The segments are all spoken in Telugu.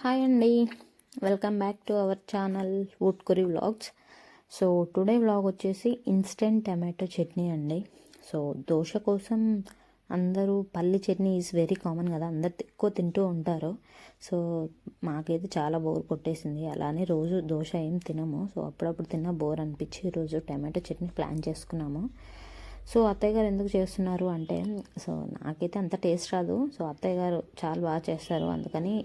హాయ్ అండి, welcome back to our channel వుడ్కురి వ్లాగ్స్. సో టుడే వ్లాగ్ వచ్చేసి ఇన్స్టెంట్ టమాటో చట్నీ అండి. సో దోశ కోసం అందరూ పల్లి చట్నీ ఈజ్ వెరీ కామన్ కదా, అందరు ఎక్కువ తింటూ ఉంటారు. సో మాకైతే చాలా బోర్ కొట్టేసింది, అలానే రోజు దోశ ఏం తినము. సో అప్పుడప్పుడు తిన్న బోర్ అనిపించి ఈరోజు టమాటో చట్నీ ప్లాన్ చేసుకున్నాము. సో అత్తయ్య గారు ఎందుకు చేస్తున్నారు అంటే, సో నాకైతే అంత టేస్ట్ రాదు. సో అత్తయ్య గారు చాలా బాగా చేస్తారు, అందుకని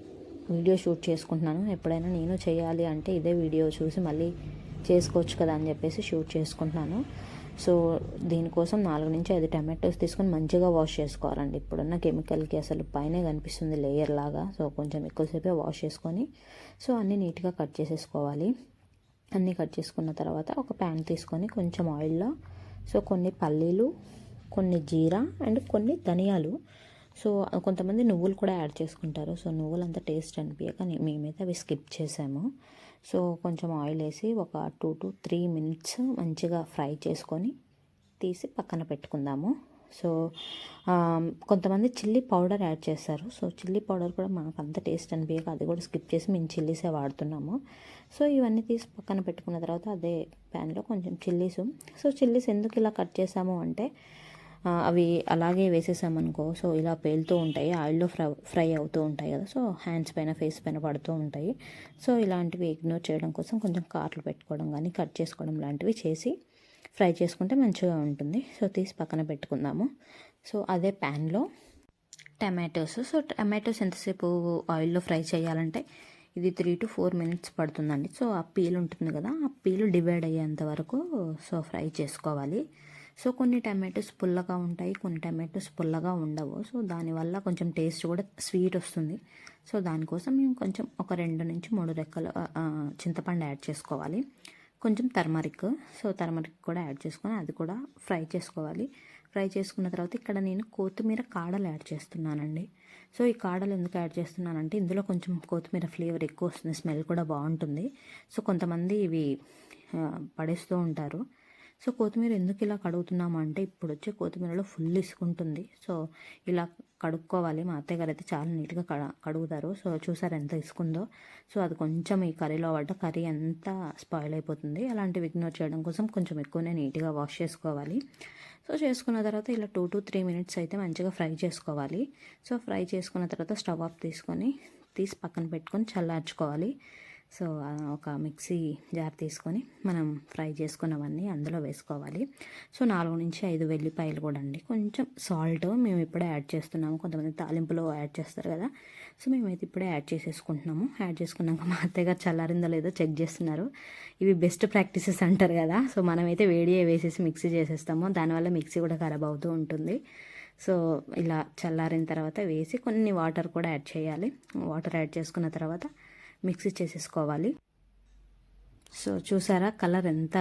వీడియో షూట్ చేసుకుంటున్నాను. ఎప్పుడైనా నేను చేయాలి అంటే ఇదే వీడియో చూసి మళ్ళీ చేసుకోవచ్చు కదా అని చెప్పేసి షూట్ చేసుకుంటున్నాను. సో దీనికోసం 4 నుంచి 5 టమాటోస్ తీసుకొని మంచిగా వాష్ చేసుకోవాలండి. ఇప్పుడున్న కెమికల్కి అసలు పైనే కనిపిస్తుంది లేయర్ లాగా. సో కొంచెం ఎక్కువసేపే వాష్ చేసుకొని సో అన్నీ నీట్గా కట్ చేసేసుకోవాలి. అన్నీ కట్ చేసుకున్న తర్వాత ఒక ప్యాన్ తీసుకొని కొంచెం ఆయిల్లో సో కొన్ని పల్లీలు, కొన్ని జీరా అండ్ కొన్ని ధనియాలు, సో కొంతమంది నువ్వులు కూడా యాడ్ చేసుకుంటారు. సో నువ్వులు అంత టేస్ట్ అనిపించక మేమైతే అవి స్కిప్ చేసాము. సో కొంచెం ఆయిల్ వేసి ఒక 2 to 3 minutes మంచిగా ఫ్రై చేసుకొని తీసి పక్కన పెట్టుకుందాము. సో కొంతమంది చిల్లీ పౌడర్ యాడ్ చేస్తారు. సో చిల్లీ పౌడర్ కూడా మనకు అంత టేస్ట్ అనిపించక అది కూడా స్కిప్ చేసి మేము చిల్లీసే వాడుతున్నాము. సో ఇవన్నీ తీసి పక్కన పెట్టుకున్న తర్వాత అదే ప్యాన్లో కొంచెం చిల్లీస్, సో చిల్లీస్ ఎందుకు ఇలా కట్ చేసాము అంటే అవి అలాగే వేసేసామనుకో సో ఇలా పేలుతూ ఉంటాయి, ఆయిల్లో ఫ్రై అవుతూ ఉంటాయి కదా. సో హ్యాండ్స్ పైన, ఫేస్ పైన పడుతూ ఉంటాయి. సో ఇలాంటివి ఇగ్నోర్ చేయడం కోసం కొంచెం కాట్లు పెట్టుకోవడం కానీ కట్ చేసుకోవడం లాంటివి చేసి ఫ్రై చేసుకుంటే మంచిగా ఉంటుంది. సో తీసి పక్కన పెట్టుకుందాము. సో అదే ప్యాన్లో టమాటోస్, సో టమాటోస్ ఎంతసేపు ఆయిల్లో ఫ్రై చేయాలంటే ఇది 3 to 4 minutes పడుతుందండి. సో ఆ పీల్ ఉంటుంది కదా, ఆ పీల్ డివైడ్ అయ్యేంత వరకు సో ఫ్రై చేసుకోవాలి. సో కొన్ని టమాటోస్ పుల్లగా ఉంటాయి, కొన్ని టమాటోస్ పుల్లగా ఉండవు. సో దానివల్ల కొంచెం టేస్ట్ కూడా స్వీట్ వస్తుంది. సో దానికోసం మేము కొంచెం ఒక 2 నుంచి 3 రెక్కలు చింతపండు యాడ్ చేసుకోవాలి. కొంచెం టర్మరిక్, సో టర్మరిక్ కూడా యాడ్ చేసుకొని అది కూడా ఫ్రై చేసుకోవాలి. ఫ్రై చేసుకున్న తర్వాత ఇక్కడ నేను కొత్తిమీర కాడలు యాడ్ చేస్తున్నానండి. సో ఈ కాడలు ఎందుకు యాడ్ చేస్తున్నానంటే ఇందులో కొంచెం కొత్తిమీర ఫ్లేవర్ ఎక్కువ వస్తుంది, స్మెల్ కూడా బాగుంటుంది. సో కొంతమంది ఇవి పడేస్తూ ఉంటారు. సో కొత్తిమీర ఎందుకు ఇలా కడుగుతున్నాము అంటే ఇప్పుడు వచ్చే కొత్తిమీరలో ఫుల్ ఇసుకుంటుంది. సో ఇలా కడుక్కోవాలి. మా అత్తయ్య గారు అయితే చాలా నీట్గా కడుగుతారు. సో చూసారు ఎంత ఇసుకుందో. సో అది కొంచెం ఈ కర్రీలో పడ్డ కర్రీ అంతా స్పాయిల్ అయిపోతుంది. అలాంటివి ఇగ్నోర్ చేయడం కోసం కొంచెం ఎక్కువనే నీట్గా వాష్ చేసుకోవాలి. సో చేసుకున్న తర్వాత ఇలా 2 to 3 minutes అయితే మంచిగా ఫ్రై చేసుకోవాలి. సో ఫ్రై చేసుకున్న తర్వాత స్టవ్ ఆఫ్ తీసి పక్కన పెట్టుకొని చల్లార్చుకోవాలి. సో ఒక మిక్సీ జార్ తీసుకొని మనం ఫ్రై చేసుకున్నవన్నీ అందులో వేసుకోవాలి. సో 4 నుంచి 5 వెల్లిపాయలు కూడా అండి, కొంచెం సాల్ట్ మేము ఇప్పుడే యాడ్ చేస్తున్నాము. కొంతమంది తాలింపులో యాడ్ చేస్తారు కదా, సో మేమైతే ఇప్పుడే యాడ్ చేసేసుకుంటున్నాము. యాడ్ చేసుకున్నాక మా అత్తయ్య చల్లారిందో లేదో చెక్ చేస్తున్నారు. ఇవి బెస్ట్ ప్రాక్టీసెస్ అంటారు కదా. సో మనమైతే వేడి వేసేసి మిక్సీ చేసేస్తాము, దానివల్ల మిక్సీ కూడా ఖరాబ్ అవుతూ ఉంటుంది. సో ఇలా చల్లారిన తర్వాత వేసి కొన్ని వాటర్ కూడా యాడ్ చేయాలి. వాటర్ యాడ్ చేసుకున్న తర్వాత మిక్సీ చేసేసుకోవాలి. సో చూసారా కలర్ ఎంత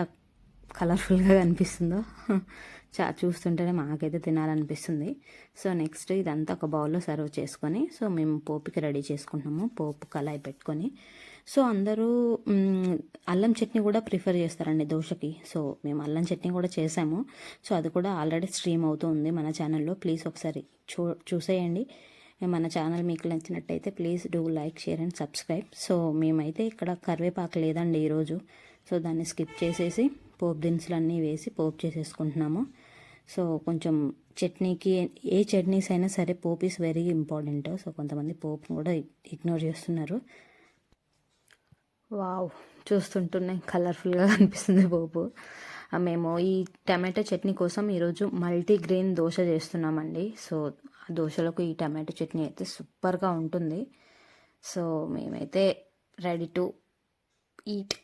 కలర్ఫుల్గా కనిపిస్తుందో, చూస్తుంటేనే మాకైతే తినాలనిపిస్తుంది. సో నెక్స్ట్ ఇదంతా ఒక బౌల్లో సర్వ్ చేసుకొని సో మేము పోపుకి రెడీ చేసుకుంటున్నాము. పోపు కళాయి పెట్టుకొని సో అందరూ అల్లం చట్నీ కూడా ప్రిఫర్ చేస్తారండి దోశకి. సో మేము అల్లం చట్నీ కూడా చేసాము. సో అది కూడా ఆల్రెడీ స్ట్రీమ్ అవుతూ ఉంది మన ఛానల్లో. ప్లీజ్ ఒకసారి చూసేయండి. మన ఛానల్ మీకు నచ్చినట్టయితే please do like, share and subscribe. So మేమైతే ఇక్కడ కరివేపాకు లేదండి ఈరోజు. సో దాన్ని స్కిప్ చేసేసి పోపు దినుసులన్నీ వేసి పోపు చేసేసుకుంటున్నాము. సో కొంచెం చట్నీకి ఏ చట్నీస్ అయినా సరే పోపు ఈస్ వెరీ ఇంపార్టెంట్. సో కొంతమంది పోపును కూడా ఇగ్నోర్ చేస్తున్నారు. వావ్, చూస్తుంటూనే కలర్ఫుల్గా కనిపిస్తుంది పోపు. మేము ఈ టమాటో చట్నీ కోసం ఈరోజు మల్టీగ్రెయిన్ దోశ చేస్తున్నామండి. సో ఆ దోశలకు ఈ టమాటో చట్నీ అయితే సూపర్గా ఉంటుంది. సో మేమైతే రెడీ టు ఈట్.